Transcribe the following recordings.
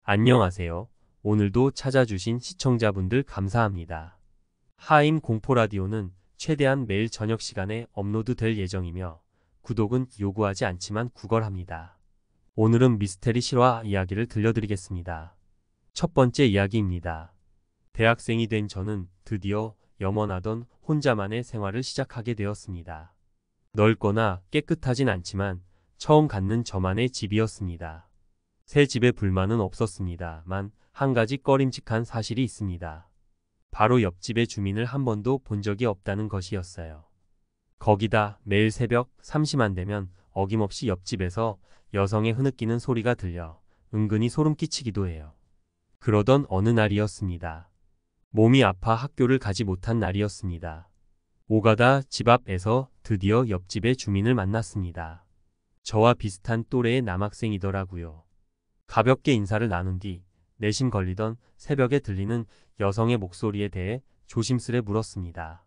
안녕하세요. 오늘도 찾아주신 시청자분들 감사합니다. 하임 공포라디오는 최대한 매일 저녁 시간에 업로드 될 예정이며 구독은 요구하지 않지만 구걸합니다. 오늘은 미스테리 실화 이야기를 들려드리겠습니다. 첫 번째 이야기입니다. 대학생이 된 저는 드디어 염원하던 혼자만의 생활을 시작하게 되었습니다. 넓거나 깨끗하진 않지만 처음 갖는 저만의 집이었습니다. 새 집에 불만은 없었습니다만 한 가지 꺼림칙한 사실이 있습니다. 바로 옆집의 주민을 한 번도 본 적이 없다는 것이었어요. 거기다 매일 새벽 3시만 되면 어김없이 옆집에서 여성의 흐느끼는 소리가 들려 은근히 소름 끼치기도 해요. 그러던 어느 날이었습니다. 몸이 아파 학교를 가지 못한 날이었습니다. 오가다 집 앞에서 드디어 옆집의 주민을 만났습니다. 저와 비슷한 또래의 남학생이더라고요. 가볍게 인사를 나눈 뒤 내심 걸리던 새벽에 들리는 여성의 목소리에 대해 조심스레 물었습니다.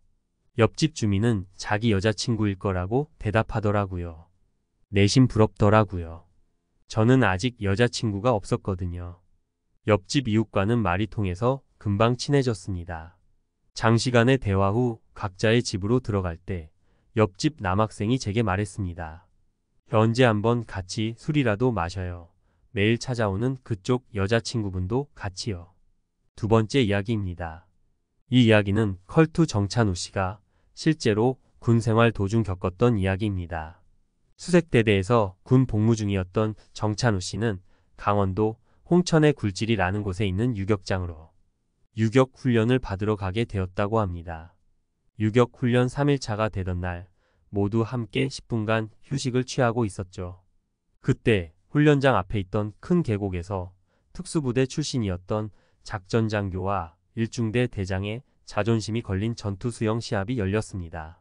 옆집 주민은 자기 여자친구일 거라고 대답하더라고요. 내심 부럽더라고요. 저는 아직 여자친구가 없었거든요. 옆집 이웃과는 말이 통해서 금방 친해졌습니다. 장시간의 대화 후 각자의 집으로 들어갈 때 옆집 남학생이 제게 말했습니다. 언제 한번 같이 술이라도 마셔요. 매일 찾아오는 그쪽 여자친구분도 같이요. 두 번째 이야기입니다. 이 이야기는 컬투 정찬우 씨가 실제로 군 생활 도중 겪었던 이야기입니다. 수색대대에서 군 복무 중이었던 정찬우 씨는 강원도 홍천의 굴지리라는 곳에 있는 유격장으로 유격 훈련을 받으러 가게 되었다고 합니다. 유격 훈련 3일차가 되던 날 모두 함께 10분간 휴식을 취하고 있었죠. 그때 훈련장 앞에 있던 큰 계곡에서 특수부대 출신이었던 작전장교와 일중대 대장의 자존심이 걸린 전투수영 시합이 열렸습니다.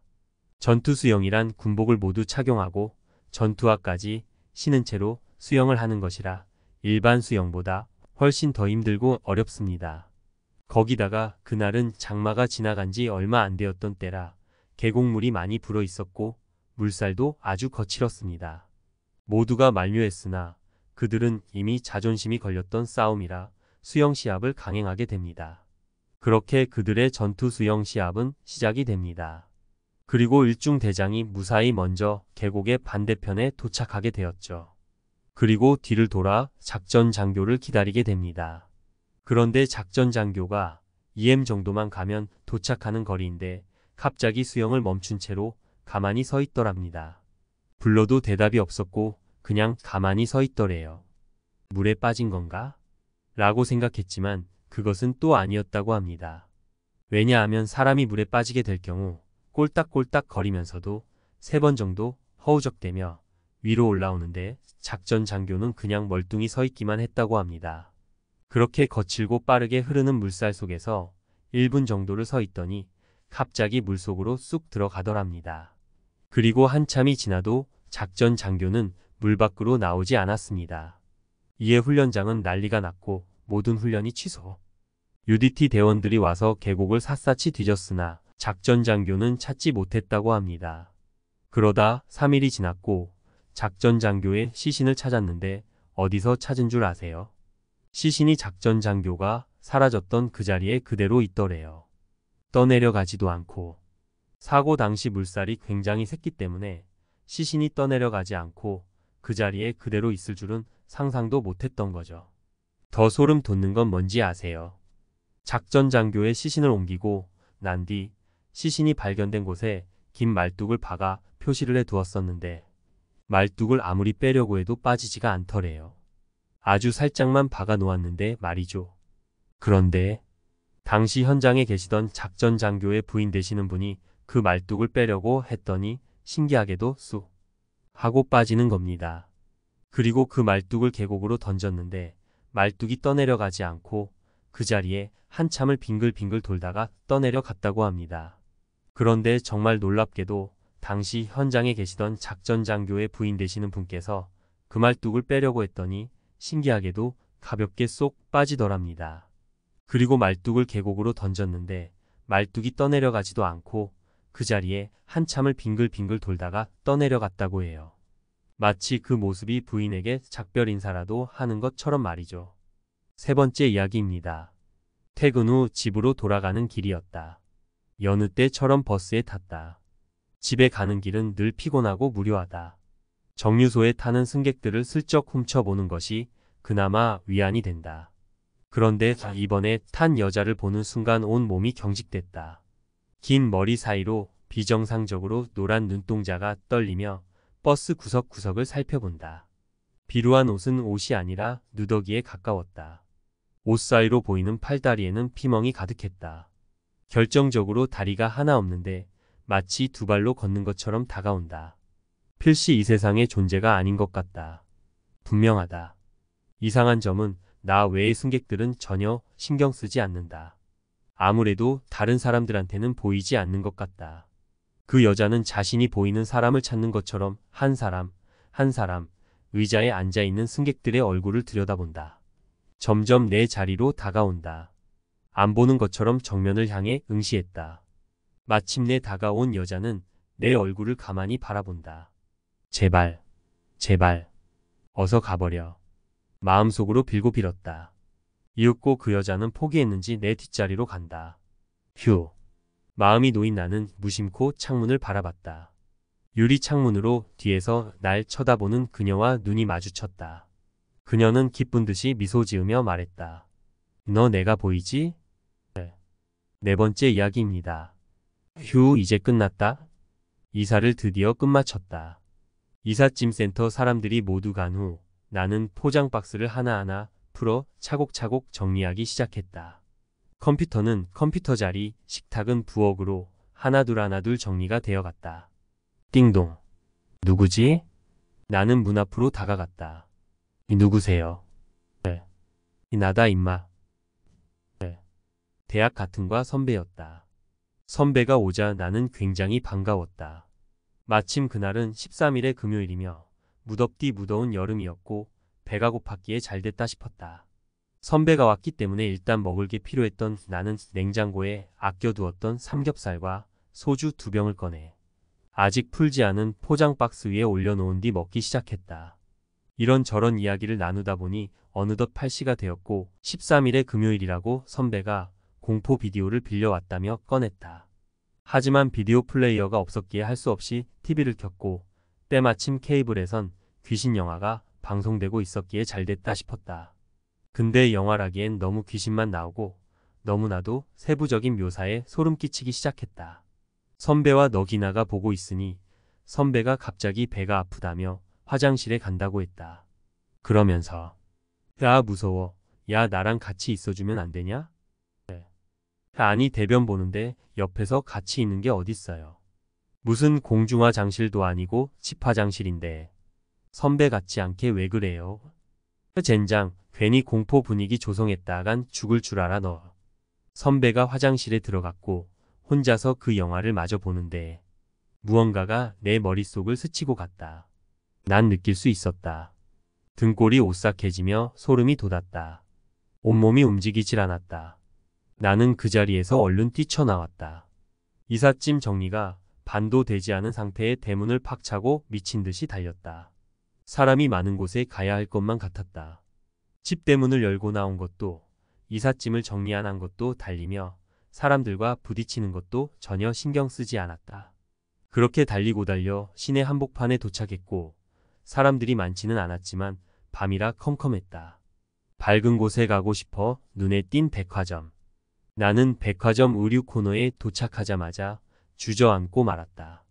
전투수영이란 군복을 모두 착용하고 전투화까지 신은 채로 수영을 하는 것이라 일반 수영보다 훨씬 더 힘들고 어렵습니다. 거기다가 그날은 장마가 지나간 지 얼마 안 되었던 때라 계곡물이 많이 불어 있었고 물살도 아주 거칠었습니다. 모두가 만류했으나 그들은 이미 자존심이 걸렸던 싸움이라 수영 시합을 강행하게 됩니다. 그렇게 그들의 전투 수영 시합은 시작이 됩니다. 그리고 일중 대장이 무사히 먼저 계곡의 반대편에 도착하게 되었죠. 그리고 뒤를 돌아 작전 장교를 기다리게 됩니다. 그런데 작전 장교가 2m 정도만 가면 도착하는 거리인데 갑자기 수영을 멈춘 채로 가만히 서 있더랍니다. 불러도 대답이 없었고 그냥 가만히 서 있더래요. 물에 빠진 건가? 라고 생각했지만 그것은 또 아니었다고 합니다. 왜냐하면 사람이 물에 빠지게 될 경우 꼴딱꼴딱 거리면서도 3번 정도 허우적대며 위로 올라오는데 작전 장교는 그냥 멀뚱히 서 있기만 했다고 합니다. 그렇게 거칠고 빠르게 흐르는 물살 속에서 1분 정도를 서 있더니 갑자기 물속으로 쑥 들어가더랍니다. 그리고 한참이 지나도 작전 장교는 물 밖으로 나오지 않았습니다. 이에 훈련장은 난리가 났고 모든 훈련이 취소. UDT 대원들이 와서 계곡을 샅샅이 뒤졌으나 작전 장교는 찾지 못했다고 합니다. 그러다 3일이 지났고 작전 장교의 시신을 찾았는데 어디서 찾은 줄 아세요? 시신이 작전 장교가 사라졌던 그 자리에 그대로 있더래요. 떠내려가지도 않고. 사고 당시 물살이 굉장히 셌기 때문에 시신이 떠내려가지 않고 그 자리에 그대로 있을 줄은 상상도 못했던 거죠. 더 소름 돋는 건 뭔지 아세요? 작전 장교의 시신을 옮기고 난 뒤 시신이 발견된 곳에 긴 말뚝을 박아 표시를 해 두었었는데 말뚝을 아무리 빼려고 해도 빠지지가 않더래요. 아주 살짝만 박아 놓았는데 말이죠. 그런데 당시 현장에 계시던 작전 장교의 부인 되시는 분이 그 말뚝을 빼려고 했더니 신기하게도 쑥 하고 빠지는 겁니다. 그리고 그 말뚝을 계곡으로 던졌는데 말뚝이 떠내려가지 않고 그 자리에 한참을 빙글빙글 돌다가 떠내려갔다고 합니다. 그런데 정말 놀랍게도 당시 현장에 계시던 작전 장교의 부인 되시는 분께서 그 말뚝을 빼려고 했더니 신기하게도 가볍게 쏙 빠지더랍니다. 그리고 말뚝을 계곡으로 던졌는데 말뚝이 떠내려가지도 않고 그 자리에 한참을 빙글빙글 돌다가 떠내려갔다고 해요. 마치 그 모습이 부인에게 작별 인사라도 하는 것처럼 말이죠. 세 번째 이야기입니다. 퇴근 후 집으로 돌아가는 길이었다. 여느 때처럼 버스에 탔다. 집에 가는 길은 늘 피곤하고 무료하다. 정류소에 타는 승객들을 슬쩍 훔쳐보는 것이 그나마 위안이 된다. 그런데 이번에 탄 여자를 보는 순간 온 몸이 경직됐다. 긴 머리 사이로 비정상적으로 노란 눈동자가 떨리며 버스 구석구석을 살펴본다. 비루한 옷은 옷이 아니라 누더기에 가까웠다. 옷 사이로 보이는 팔다리에는 피멍이 가득했다. 결정적으로 다리가 하나 없는데 마치 두 발로 걷는 것처럼 다가온다. 필시 이 세상의 존재가 아닌 것 같다. 분명하다. 이상한 점은 나 외의 승객들은 전혀 신경 쓰지 않는다. 아무래도 다른 사람들한테는 보이지 않는 것 같다. 그 여자는 자신이 보이는 사람을 찾는 것처럼 한 사람, 한 사람, 의자에 앉아있는 승객들의 얼굴을 들여다본다. 점점 내 자리로 다가온다. 안 보는 것처럼 정면을 향해 응시했다. 마침내 다가온 여자는 내 얼굴을 가만히 바라본다. 제발, 제발, 어서 가버려. 마음속으로 빌고 빌었다. 이윽고 그 여자는 포기했는지 내 뒷자리로 간다. 휴. 마음이 놓인 나는 무심코 창문을 바라봤다. 유리 창문으로 뒤에서 날 쳐다보는 그녀와 눈이 마주쳤다. 그녀는 기쁜 듯이 미소 지으며 말했다. 너 내가 보이지? 네 번째 이야기입니다. 휴, 이제 끝났다. 이사를 드디어 끝마쳤다. 이삿짐 센터 사람들이 모두 간 후 나는 포장 박스를 하나하나 풀어 차곡차곡 정리하기 시작했다. 컴퓨터는 컴퓨터 자리, 식탁은 부엌으로 하나둘 정리가 되어갔다. 띵동. 누구지? 나는 문 앞으로 다가갔다. 누구세요? 나다 임마. 대학 같은 과 선배였다. 선배가 오자 나는 굉장히 반가웠다. 마침 그날은 13일의 금요일이며 무덥디 무더운 여름이었고 배가 고팠기에 잘됐다 싶었다. 선배가 왔기 때문에 일단 먹을 게 필요했던 나는 냉장고에 아껴두었던 삼겹살과 소주 2병을 꺼내 아직 풀지 않은 포장 박스 위에 올려놓은 뒤 먹기 시작했다. 이런저런 이야기를 나누다 보니 어느덧 8시가 되었고 13일의 금요일이라고 선배가 공포 비디오를 빌려왔다며 꺼냈다. 하지만 비디오 플레이어가 없었기에 할 수 없이 TV를 켰고 때마침 케이블에선 귀신 영화가 방송되고 있었기에 잘됐다 싶었다. 근데 영화라기엔 너무 귀신만 나오고 너무나도 세부적인 묘사에 소름 끼치기 시작했다. 선배와 너기나가 보고 있으니 선배가 갑자기 배가 아프다며 화장실에 간다고 했다. 그러면서 야 무서워. 야 나랑 같이 있어주면 안 되냐? 아니 대변 보는데 옆에서 같이 있는 게 어딨어요. 무슨 공중화장실도 아니고 집화장실인데. 선배 같지 않게 왜 그래요? 젠장 괜히 공포 분위기 조성했다간 죽을 줄 알아 너. 선배가 화장실에 들어갔고 혼자서 그 영화를 마저 보는데 무언가가 내 머릿속을 스치고 갔다. 난 느낄 수 있었다. 등골이 오싹해지며 소름이 돋았다. 온몸이 움직이질 않았다. 나는 그 자리에서 얼른 뛰쳐나왔다. 이삿짐 정리가 반도 되지 않은 상태에 대문을 팍 차고 미친 듯이 달렸다. 사람이 많은 곳에 가야 할 것만 같았다. 집 대문을 열고 나온 것도 이삿짐을 정리 안 한 것도 달리며 사람들과 부딪히는 것도 전혀 신경 쓰지 않았다. 그렇게 달리고 달려 시내 한복판에 도착했고 사람들이 많지는 않았지만 밤이라 컴컴했다. 밝은 곳에 가고 싶어 눈에 띈 백화점. 나는 백화점 의류 코너에 도착하자마자 주저앉고 말았다.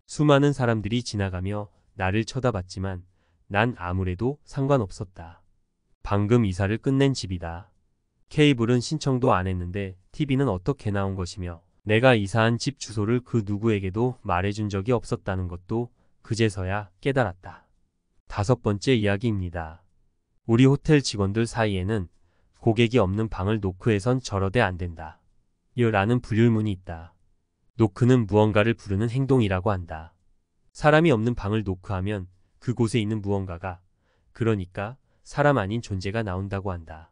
수많은 사람들이 지나가며 나를 쳐다봤지만 난 아무래도 상관없었다. 방금 이사를 끝낸 집이다. 케이블은 신청도 안 했는데 TV는 어떻게 나온 것이며 내가 이사한 집 주소를 그 누구에게도 말해준 적이 없었다는 것도 그제서야 깨달았다. 5번째 이야기입니다. 우리 호텔 직원들 사이에는 고객이 없는 방을 노크해선 절대 안 된다. 라는 불율문이 있다. 노크는 무언가를 부르는 행동이라고 한다. 사람이 없는 방을 노크하면 그곳에 있는 무언가가, 그러니까 사람 아닌 존재가 나온다고 한다.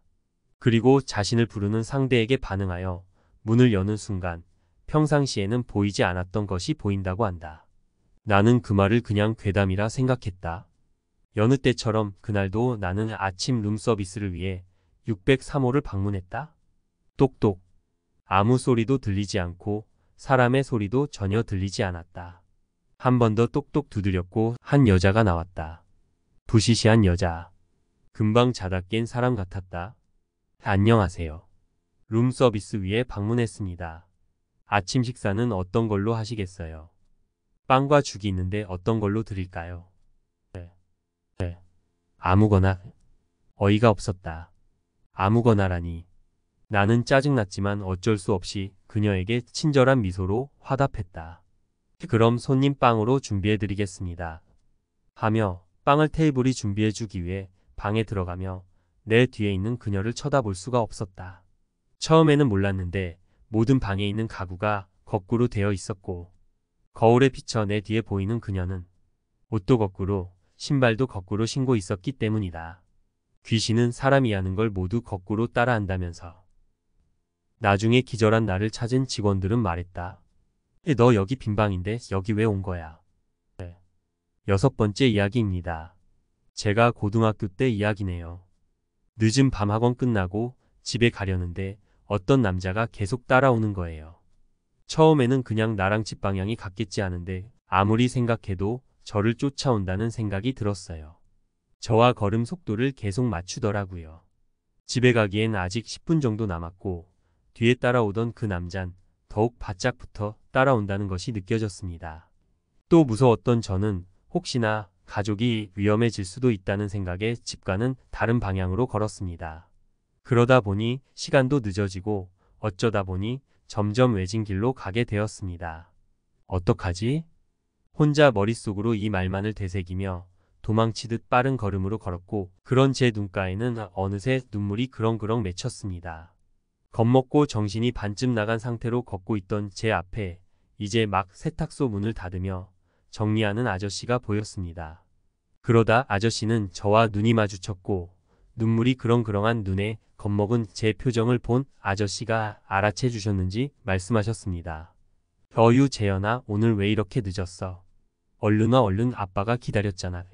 그리고 자신을 부르는 상대에게 반응하여 문을 여는 순간 평상시에는 보이지 않았던 것이 보인다고 한다. 나는 그 말을 그냥 괴담이라 생각했다. 여느 때처럼 그날도 나는 아침 룸서비스를 위해 603호를 방문했다. 똑똑. 아무 소리도 들리지 않고 사람의 소리도 전혀 들리지 않았다. 한 번 더 똑똑 두드렸고 한 여자가 나왔다. 부시시한 여자. 금방 자다 깬 사람 같았다. 안녕하세요. 룸서비스 위에 방문했습니다. 아침 식사는 어떤 걸로 하시겠어요? 빵과 죽이 있는데 어떤 걸로 드릴까요? 네. 아무거나. 어이가 없었다. 아무거나라니. 나는 짜증났지만 어쩔 수 없이 그녀에게 친절한 미소로 화답했다. 그럼 손님 빵으로 준비해드리겠습니다. 하며 빵을 테이블이 준비해주기 위해 방에 들어가며 내 뒤에 있는 그녀를 쳐다볼 수가 없었다. 처음에는 몰랐는데 모든 방에 있는 가구가 거꾸로 되어 있었고 거울에 비쳐 내 뒤에 보이는 그녀는 옷도 거꾸로 신발도 거꾸로 신고 있었기 때문이다. 귀신은 사람이 하는 걸 모두 거꾸로 따라한다면서. 나중에 기절한 나를 찾은 직원들은 말했다. 너 여기 빈 방인데 여기 왜 온 거야? 네. 6번째 이야기입니다. 제가 고등학교 때 이야기네요. 늦은 밤 학원 끝나고 집에 가려는데 어떤 남자가 계속 따라오는 거예요. 처음에는 그냥 나랑 집 방향이 같겠지 하는데 아무리 생각해도 저를 쫓아온다는 생각이 들었어요. 저와 걸음 속도를 계속 맞추더라고요. 집에 가기엔 아직 10분 정도 남았고 뒤에 따라오던 그 남잔 더욱 바짝 붙어 따라온다는 것이 느껴졌습니다. 또 무서웠던 저는 혹시나 가족이 위험해질 수도 있다는 생각에 집과는 다른 방향으로 걸었습니다. 그러다 보니 시간도 늦어지고 어쩌다 보니 점점 외진 길로 가게 되었습니다. 어떡하지? 혼자 머릿속으로 이 말만을 되새기며 도망치듯 빠른 걸음으로 걸었고 그런 제 눈가에는 어느새 눈물이 그렁그렁 맺혔습니다. 겁먹고 정신이 반쯤 나간 상태로 걷고 있던 제 앞에 이제 막 세탁소 문을 닫으며 정리하는 아저씨가 보였습니다. 그러다 아저씨는 저와 눈이 마주쳤고 눈물이 그렁그렁한 눈에 겁먹은 제 표정을 본 아저씨가 알아채 주셨는지 말씀하셨습니다. 어유 재현아, 오늘 왜 이렇게 늦었어? 얼른 와, 얼른, 아빠가 기다렸잖아.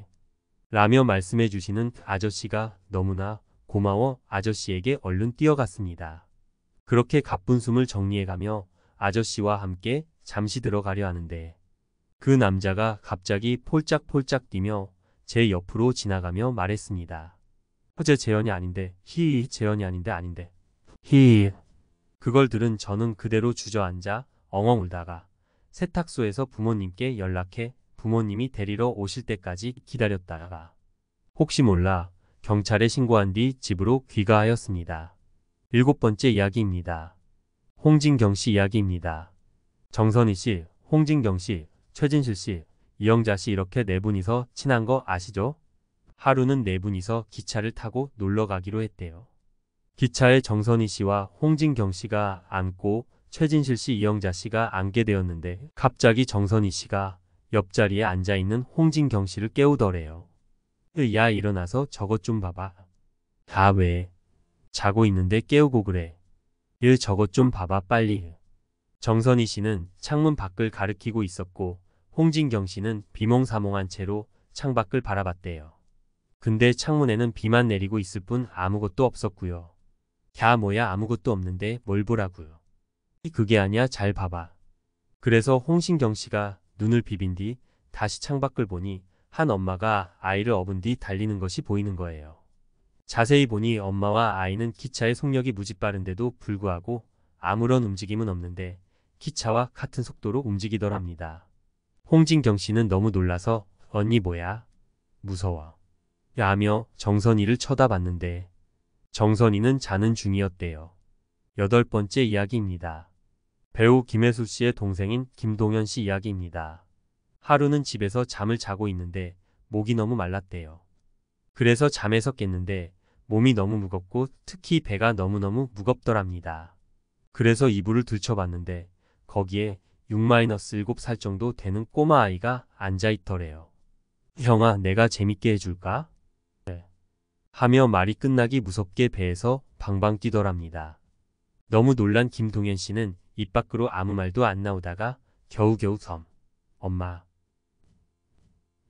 라며 말씀해 주시는 아저씨가 너무나 고마워 아저씨에게 얼른 뛰어갔습니다. 그렇게 가쁜 숨을 정리해가며 아저씨와 함께 잠시 들어가려 하는데 그 남자가 갑자기 폴짝폴짝 뛰며 제 옆으로 지나가며 말했습니다. 어제 재현이 아닌데, 재현이 아닌데. 그걸 들은 저는 그대로 주저앉아 엉엉 울다가 세탁소에서 부모님께 연락해 부모님이 데리러 오실 때까지 기다렸다가 혹시 몰라 경찰에 신고한 뒤 집으로 귀가하였습니다. 7번째 이야기입니다. 홍진경 씨 이야기입니다. 정선희 씨, 홍진경 씨, 최진실 씨, 이영자 씨 이렇게 네 분이서 친한 거 아시죠? 하루는 네 분이서 기차를 타고 놀러 가기로 했대요. 기차에 정선희 씨와 홍진경 씨가 앉고 최진실 씨, 이영자 씨가 앉게 되었는데 갑자기 정선희 씨가 옆자리에 앉아있는 홍진경 씨를 깨우더래요. 야, 일어나서 저것 좀 봐봐. 다 왜? 자고 있는데 깨우고 그래. 저것 좀 봐봐 빨리. 정선희 씨는 창문 밖을 가리키고 있었고 홍진경 씨는 비몽사몽한 채로 창밖을 바라봤대요. 근데 창문에는 비만 내리고 있을 뿐 아무것도 없었고요. 야, 뭐야, 아무것도 없는데 뭘 보라고요. 그게 아니야, 잘 봐봐. 그래서 홍진경 씨가 눈을 비빈 뒤 다시 창밖을 보니 한 엄마가 아이를 업은 뒤 달리는 것이 보이는 거예요. 자세히 보니 엄마와 아이는 기차의 속력이 무지 빠른데도 불구하고 아무런 움직임은 없는데 기차와 같은 속도로 움직이더랍니다. 홍진경 씨는 너무 놀라서 언니 뭐야? 무서워. 라며 정선이를 쳐다봤는데 정선이는 자는 중이었대요. 8번째 이야기입니다. 배우 김혜수 씨의 동생인 김동현 씨 이야기입니다. 하루는 집에서 잠을 자고 있는데 목이 너무 말랐대요. 그래서 잠에서 깼는데 몸이 너무 무겁고 특히 배가 너무너무 무겁더랍니다. 그래서 이불을 들춰봤는데 거기에 6-7살 정도 되는 꼬마아이가 앉아있더래요. 형아, 내가 재밌게 해줄까? 네. 하며 말이 끝나기 무섭게 배에서 방방 뛰더랍니다. 너무 놀란 김동현 씨는 입 밖으로 아무 말도 안 나오다가 겨우겨우 엄마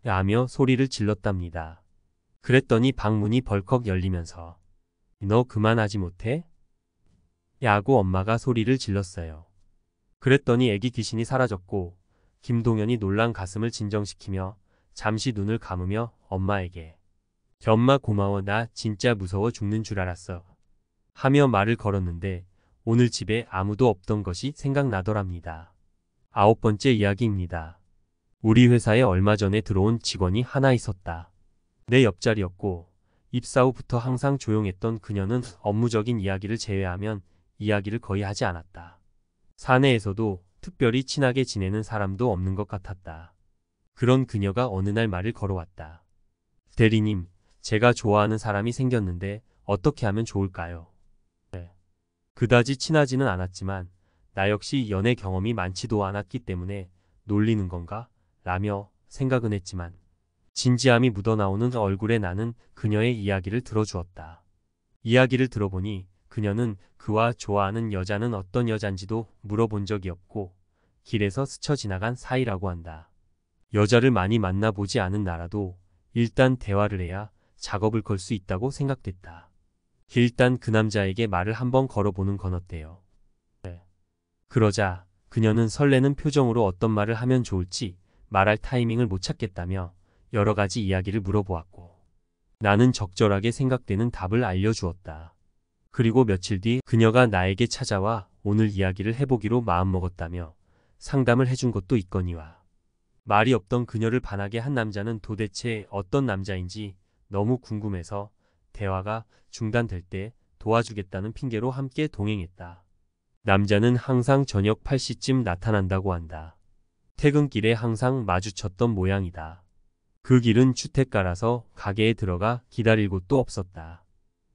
라며 소리를 질렀답니다. 그랬더니 방문이 벌컥 열리면서 너 그만하지 못해? 야구 엄마가 소리를 질렀어요. 그랬더니 애기 귀신이 사라졌고 김동현이 놀란 가슴을 진정시키며 잠시 눈을 감으며 엄마에게 엄마 고마워 나 진짜 무서워 죽는 줄 알았어 하며 말을 걸었는데 오늘 집에 아무도 없던 것이 생각나더랍니다. 9번째 이야기입니다. 우리 회사에 얼마 전에 들어온 직원이 하나 있었다. 내 옆자리였고 입사 후부터 항상 조용했던 그녀는 업무적인 이야기를 제외하면 이야기를 거의 하지 않았다. 사내에서도 특별히 친하게 지내는 사람도 없는 것 같았다. 그런 그녀가 어느 날 말을 걸어왔다. 대리님, 제가 좋아하는 사람이 생겼는데 어떻게 하면 좋을까요? 네. 그다지 친하지는 않았지만 나 역시 연애 경험이 많지도 않았기 때문에 놀리는 건가? 라며 생각은 했지만 진지함이 묻어나오는 얼굴에 나는 그녀의 이야기를 들어주었다. 이야기를 들어보니 그녀는 그와 좋아하는 여자는 어떤 여잔지도 물어본 적이 없고 길에서 스쳐 지나간 사이라고 한다. 여자를 많이 만나보지 않은 나라도 일단 대화를 해야 작업을 걸 수 있다고 생각됐다. 일단 그 남자에게 말을 한번 걸어보는 건 어때요? 네. 그러자 그녀는 설레는 표정으로 어떤 말을 하면 좋을지 말할 타이밍을 못 찾겠다며 여러 가지 이야기를 물어보았고 나는 적절하게 생각되는 답을 알려주었다. 그리고 며칠 뒤 그녀가 나에게 찾아와 오늘 이야기를 해보기로 마음먹었다며 상담을 해준 것도 있거니와 말이 없던 그녀를 반하게 한 남자는 도대체 어떤 남자인지 너무 궁금해서 대화가 중단될 때 도와주겠다는 핑계로 함께 동행했다. 남자는 항상 저녁 8시쯤 나타난다고 한다. 퇴근길에 항상 마주쳤던 모양이다. 그 길은 주택가라서 가게에 들어가 기다릴 곳도 없었다.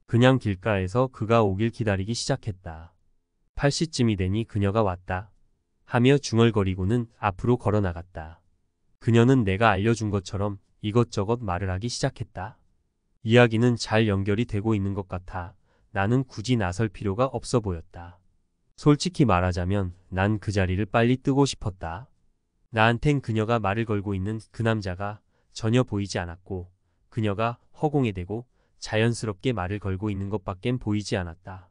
그냥 길가에서 그가 오길 기다리기 시작했다. 8시쯤이 되니 그녀가 왔다 하며 중얼거리고는 앞으로 걸어나갔다. 그녀는 내가 알려준 것처럼 이것저것 말을 하기 시작했다. 이야기는 잘 연결이 되고 있는 것 같아 나는 굳이 나설 필요가 없어 보였다. 솔직히 말하자면 난 그 자리를 빨리 뜨고 싶었다. 나한텐 그녀가 말을 걸고 있는 그 남자가 전혀 보이지 않았고 그녀가 허공에 대고 자연스럽게 말을 걸고 있는 것밖엔 보이지 않았다.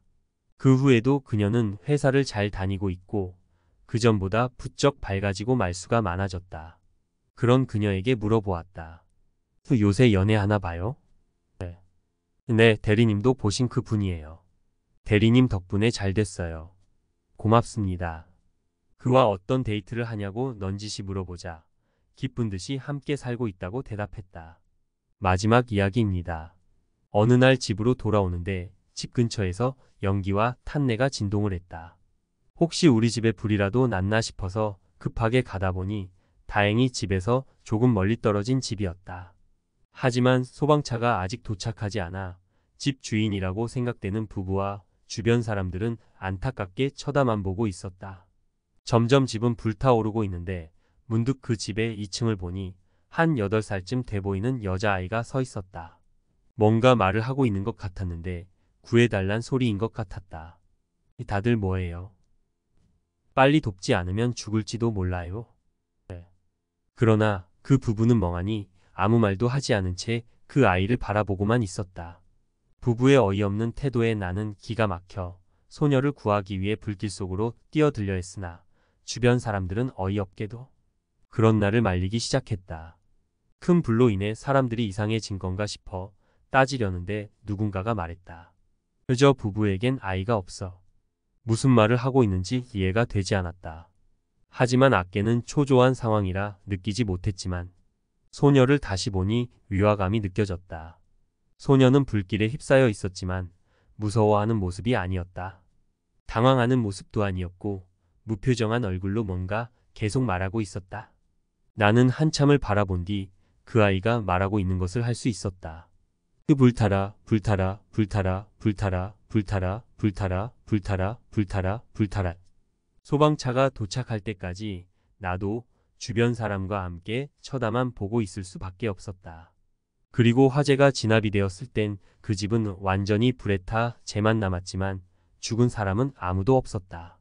그 후에도 그녀는 회사를 잘 다니고 있고 그 전보다 부쩍 밝아지고 말수가 많아졌다. 그런 그녀에게 물어보았다. 요새 연애하나 봐요? 네, 대리님도 보신 그 분이에요. 대리님 덕분에 잘 됐어요. 고맙습니다. 그와 어떤 데이트를 하냐고 넌지시 물어보자 기쁜 듯이 함께 살고 있다고 대답했다. 마지막 이야기입니다. 어느 날 집으로 돌아오는데 집 근처에서 연기와 탄내가 진동을 했다. 혹시 우리 집에 불이라도 났나 싶어서 급하게 가다 보니 다행히 집에서 조금 멀리 떨어진 집이었다. 하지만 소방차가 아직 도착하지 않아 집 주인이라고 생각되는 부부와 주변 사람들은 안타깝게 쳐다만 보고 있었다. 점점 집은 불타오르고 있는데 문득 그 집의 2층을 보니 한 8살쯤 돼 보이는 여자아이가 서 있었다. 뭔가 말을 하고 있는 것 같았는데 구해달란 소리인 것 같았다. 다들 뭐해요? 빨리 돕지 않으면 죽을지도 몰라요. 그러나 그 부부는 멍하니 아무 말도 하지 않은 채 그 아이를 바라보고만 있었다. 부부의 어이없는 태도에 나는 기가 막혀 소녀를 구하기 위해 불길 속으로 뛰어들려 했으나 주변 사람들은 어이없게도 그런 나를 말리기 시작했다. 큰 불로 인해 사람들이 이상해진 건가 싶어 따지려는데 누군가가 말했다. 그저 부부에겐 아이가 없어. 무슨 말을 하고 있는지 이해가 되지 않았다. 하지만 아깨는 초조한 상황이라 느끼지 못했지만 소녀를 다시 보니 위화감이 느껴졌다. 소녀는 불길에 휩싸여 있었지만 무서워하는 모습이 아니었다. 당황하는 모습도 아니었고 무표정한 얼굴로 뭔가 계속 말하고 있었다. 나는 한참을 바라본 뒤 그 아이가 말하고 있는 것을 할 수 있었다. 불타라, 불타라, 불타라, 불타라, 불타라, 불타라, 불타라, 불타라, 불타라. 소방차가 도착할 때까지 나도 주변 사람과 함께 쳐다만 보고 있을 수밖에 없었다. 그리고 화재가 진압이 되었을 땐 그 집은 완전히 불에 타 재만 남았지만 죽은 사람은 아무도 없었다.